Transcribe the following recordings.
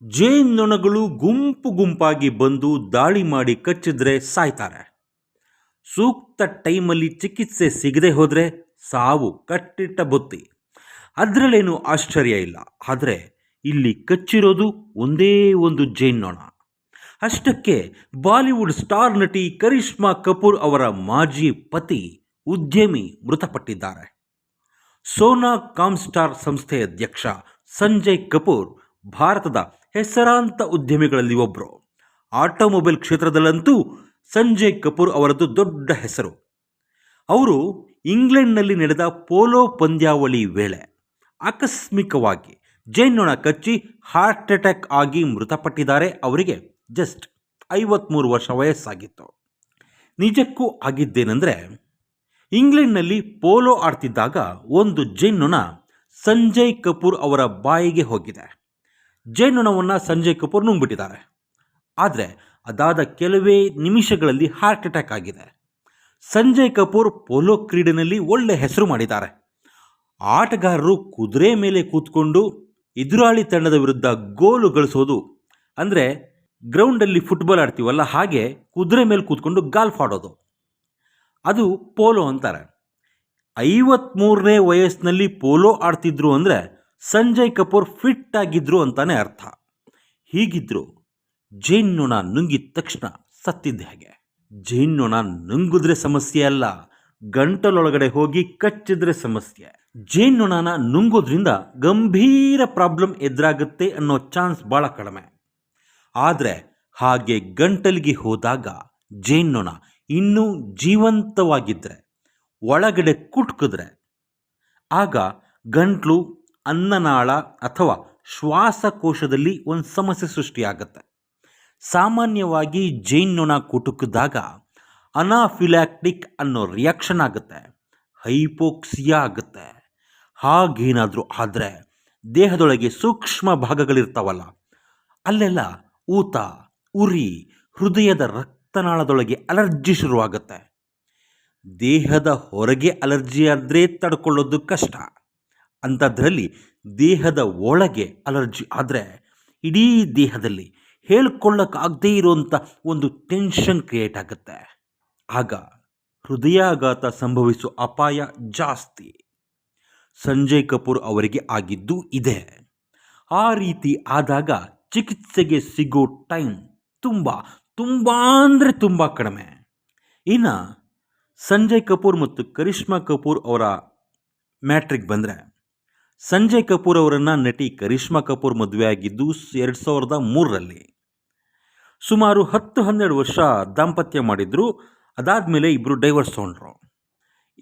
ಜೇನ್ನೊಣಗಳು ಗುಂಪು ಗುಂಪಾಗಿ ಬಂದು ದಾಳಿ ಮಾಡಿ ಕಚ್ಚಿದ್ರೆ ಸಾಯ್ತಾರೆ. ಸೂಕ್ತ ಟೈಮಲ್ಲಿ ಚಿಕಿತ್ಸೆ ಸಿಗದೆ ಹೋದರೆ ಸಾವು ಕಟ್ಟಿಟ್ಟ ಬುತ್ತಿ. ಅದರಲ್ಲೇನು ಆಶ್ಚರ್ಯ ಇಲ್ಲ. ಆದರೆ ಇಲ್ಲಿ ಕಚ್ಚಿರೋದು ಒಂದೇ ಒಂದು ಜೇನ್ನೊಣ. ಅಷ್ಟಕ್ಕೆ ಬಾಲಿವುಡ್ ಸ್ಟಾರ್ ನಟಿ ಕರಿಷ್ಮಾ ಕಪೂರ್ ಅವರ ಮಾಜಿ ಪತಿ ಉದ್ಯಮಿ ಮೃತಪಟ್ಟಿದ್ದಾರೆ. ಸೋನಾ ಕಾಮ್ಸ್ಟಾರ್ ಸಂಸ್ಥೆ ಅಧ್ಯಕ್ಷ ಸಂಜಯ್ ಕಪೂರ್ ಭಾರತದ ಹೆಸರಾಂತ ಉದ್ಯಮಿಗಳಲ್ಲಿ ಒಬ್ಬರು. ಆಟೋಮೊಬೈಲ್ ಕ್ಷೇತ್ರದಲ್ಲಂತೂ ಸಂಜಯ್ ಕಪೂರ್ ಅವರದ್ದು ದೊಡ್ಡ ಹೆಸರು. ಅವರು ಇಂಗ್ಲೆಂಡ್ನಲ್ಲಿ ನಡೆದ ಪೋಲೋ ಪಂದ್ಯಾವಳಿ ವೇಳೆ ಆಕಸ್ಮಿಕವಾಗಿ ಜೇನ್ನೊಣ ಕಚ್ಚಿ ಹಾರ್ಟ್ ಅಟ್ಯಾಕ್ ಆಗಿ ಮೃತಪಟ್ಟಿದ್ದಾರೆ. ಅವರಿಗೆ ಜಸ್ಟ್ 53 ವರ್ಷ ವಯಸ್ಸಾಗಿತ್ತು. ನಿಜಕ್ಕೂ ಆಗಿದ್ದೇನೆಂದರೆ, ಇಂಗ್ಲೆಂಡ್ನಲ್ಲಿ ಪೋಲೋ ಆಡ್ತಿದ್ದಾಗ ಒಂದು ಜೇನ್ನೊಣ ಸಂಜಯ್ ಕಪೂರ್ ಅವರ ಬಾಯಿಗೆ ಹೋಗಿದೆ. ಜೇನ್ನೊಣವನ್ನು ಸಂಜಯ್ ಕಪೂರ್ ನುಂಗ್ಬಿಟ್ಟಿದ್ದಾರೆ. ಆದರೆ ಅದಾದ ಕೆಲವೇ ನಿಮಿಷಗಳಲ್ಲಿ ಹಾರ್ಟ್ ಅಟ್ಯಾಕ್ ಆಗಿದೆ. ಸಂಜಯ್ ಕಪೂರ್ ಪೋಲೋ ಕ್ರೀಡೆಯಲ್ಲಿ ಒಳ್ಳೆ ಹೆಸರು ಮಾಡಿದ್ದಾರೆ. ಆಟಗಾರರು ಕುದುರೆ ಮೇಲೆ ಕೂತ್ಕೊಂಡು ಎದುರಾಳಿ ತಂಡದ ವಿರುದ್ಧ ಗೋಲು ಗಳಿಸೋದು, ಅಂದರೆ ಗ್ರೌಂಡಲ್ಲಿ ಫುಟ್ಬಾಲ್ ಆಡ್ತೀವಲ್ಲ ಹಾಗೆ ಕುದುರೆ ಮೇಲೆ ಕೂತ್ಕೊಂಡು ಗಾಲ್ಫ್ ಆಡೋದು, ಅದು ಪೋಲೋ ಅಂತಾರೆ. 53ನೇ ವಯಸ್ಸಿನಲ್ಲಿ ಪೋಲೋ ಆಡ್ತಿದ್ರು ಅಂದರೆ ಸಂಜಯ್ ಕಪೂರ್ ಫಿಟ್ ಆಗಿದ್ರು ಅಂತಾನೆ ಅರ್ಥ. ಹೀಗಿದ್ರು ಜೇನ್ನೊಣ ನುಂಗಿದ ತಕ್ಷಣ ಸತ್ತಿದ್ದ ಹಾಗೆ. ಜೇನ್ನೊಣ ನುಂಗಿದ್ರೆ ಸಮಸ್ಯೆ ಅಲ್ಲ, ಗಂಟಲೊಳಗಡೆ ಹೋಗಿ ಕಚ್ಚಿದ್ರೆ ಸಮಸ್ಯೆ. ಜೇನ್ನೊಣನ ನುಂಗೋದ್ರಿಂದ ಗಂಭೀರ ಪ್ರಾಬ್ಲಮ್ ಎದುರಾಗುತ್ತೆ ಅನ್ನೋ ಚಾನ್ಸ್ ಭಾಳ ಕಡಿಮೆ. ಆದರೆ ಹಾಗೆ ಗಂಟಲಿಗೆ ಹೋದಾಗ ಜೇನ್ನೊಣ ಇನ್ನೂ ಜೀವಂತವಾಗಿದ್ದರೆ, ಒಳಗಡೆ ಕುಟ್ಕಿದ್ರೆ, ಆಗ ಗಂಟ್ಲು, ಅನ್ನನಾಳ ಅಥವಾ ಶ್ವಾಸಕೋಶದಲ್ಲಿ ಒಂದು ಸಮಸ್ಯೆ ಸೃಷ್ಟಿಯಾಗುತ್ತೆ. ಸಾಮಾನ್ಯವಾಗಿ ಜೇನ್ನೊಣ ಕುಟುಕಿದಾಗ ಅನಾಫಿಲಾಕ್ಟಿಕ್ ಅನ್ನೋ ರಿಯಾಕ್ಷನ್ ಆಗುತ್ತೆ, ಹೈಪೋಕ್ಸಿಯಾ ಆಗುತ್ತೆ. ಹಾಗೇನಾದರೂ ಆದರೆ ದೇಹದೊಳಗೆ ಸೂಕ್ಷ್ಮ ಭಾಗಗಳಿರ್ತಾವಲ್ಲ, ಅಲ್ಲೆಲ್ಲ ಊತ, ಉರಿ, ಹೃದಯದ ರಕ್ತನಾಳದೊಳಗೆ ಅಲರ್ಜಿ ಶುರುವಾಗುತ್ತೆ. ದೇಹದ ಹೊರಗೆ ಅಲರ್ಜಿ ಆದರೆ ತಡ್ಕೊಳ್ಳೋದು ಕಷ್ಟ. ಅಂಥದ್ರಲ್ಲಿ ದೇಹದ ಒಳಗೆ ಅಲರ್ಜಿ ಆದರೆ ಇಡೀ ದೇಹದಲ್ಲಿ ಹೇಳ್ಕೊಳ್ಳೋಕ್ಕಾಗದೇ ಇರುವಂಥ ಒಂದು ಟೆನ್ಷನ್ ಕ್ರಿಯೇಟ್ ಆಗುತ್ತೆ. ಆಗ ಹೃದಯಾಘಾತ ಸಂಭವಿಸೋ ಅಪಾಯ ಜಾಸ್ತಿ. ಸಂಜಯ್ ಕಪೂರ್ ಅವರಿಗೆ ಆಗಿದ್ದು ಇದೆ. ಆ ರೀತಿ ಆದಾಗ ಚಿಕಿತ್ಸೆಗೆ ಸಿಗೋ ಟೈಮ್ ತುಂಬ ಅಂದರೆ ತುಂಬ ಕಡಿಮೆ. ಇನ್ನು ಸಂಜಯ್ ಕಪೂರ್ ಮತ್ತು ಕರಿಷ್ಮಾ ಕಪೂರ್ ಅವರ ಮ್ಯಾಟ್ರಿಗೆ ಬಂದರೆ, ಸಂಜಯ್ ಕಪೂರ್ ಅವರನ್ನು ನಟಿ ಕರಿಷ್ಮಾ ಕಪೂರ್ ಮದುವೆ ಆಗಿದ್ದು 2003ರಲ್ಲಿ. ಸುಮಾರು 10-12 ವರ್ಷ ದಾಂಪತ್ಯ ಮಾಡಿದ್ರು. ಅದಾದಮೇಲೆ ಇಬ್ಬರು ಡೈವರ್ಸ್ ತೊಗೊಂಡ್ರು.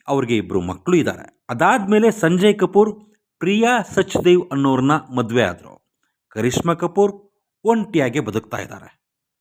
ಅವ್ರಿಗೆ 2 ಮಕ್ಕಳು ಇದ್ದಾರೆ. ಅದಾದಮೇಲೆ ಸಂಜಯ್ ಕಪೂರ್ ಪ್ರಿಯಾ ಸಚ್ದೇವ್ ಅನ್ನೋರನ್ನ ಮದುವೆ ಆದರು. ಕರಿಷ್ಮಾ ಕಪೂರ್ ಒಂಟಿಯಾಗೆ ಬದುಕ್ತಾ ಇದ್ದಾರೆ.